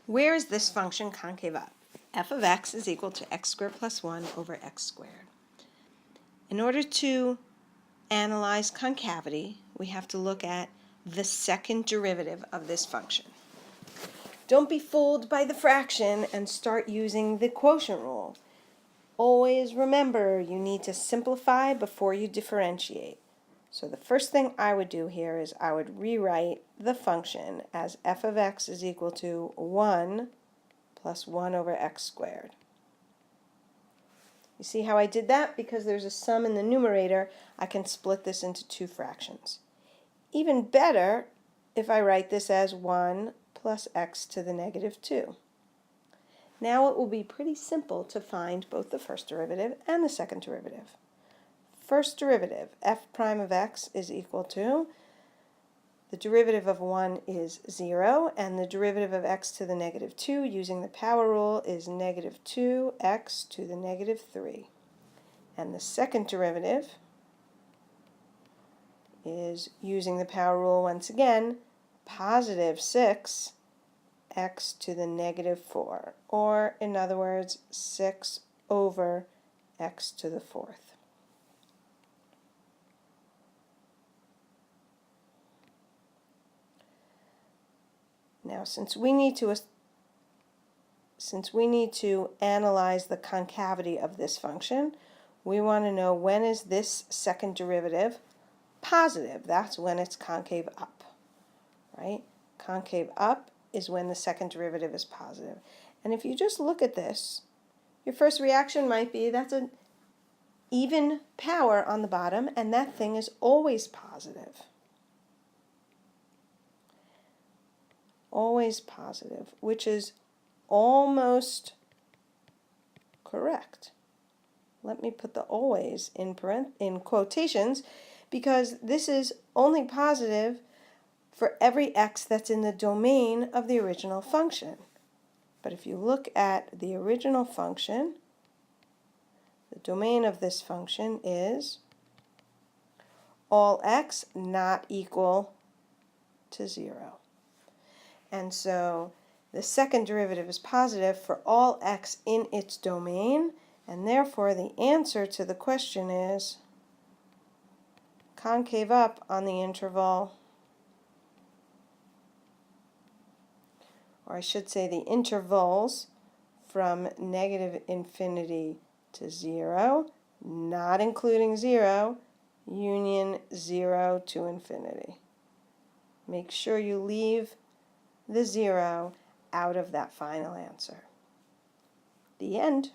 Where is this function concave up? F of x is equal to x squared plus 1 over x squared. In order to analyze concavity, we have to look at the second derivative of this function. Don't be fooled by the fraction and start using the quotient rule. Always remember you need to simplify before you differentiate. So the first thing I would do here is I would rewrite the function as f of x is equal to 1 plus 1 over x squared. You see how I did that? Because there's a sum in the numerator, I can split this into two fractions. Even better if I write this as 1 plus x to the negative 2. Now it will be pretty simple to find both the first derivative and the second derivative. First derivative, f prime of x is equal to, the derivative of 1 is 0, and the derivative of x to the negative 2 using the power rule is negative 2x to the negative 3. And the second derivative is, using the power rule once again, positive 6x to the negative 4, or in other words, 6 over x to the 4th. Now, since we need to analyze the concavity of this function, we want to know when is this second derivative positive. That's when it's concave up, right? Concave up is when the second derivative is positive. And if you just look at this, your first reaction might be that's an even power on the bottom, and that thing is always positive. Always positive, which is almost correct. Let me put the always in quotations, because this is only positive for every x that's in the domain of the original function. But if you look at the original function, the domain of this function is all x not equal to 0. And so the second derivative is positive for all x in its domain, and therefore the answer to the question is concave up on the interval, or I should say the intervals from negative infinity to 0, not including 0, union 0 to infinity. Make sure you leave the 0 out of that final answer. The end.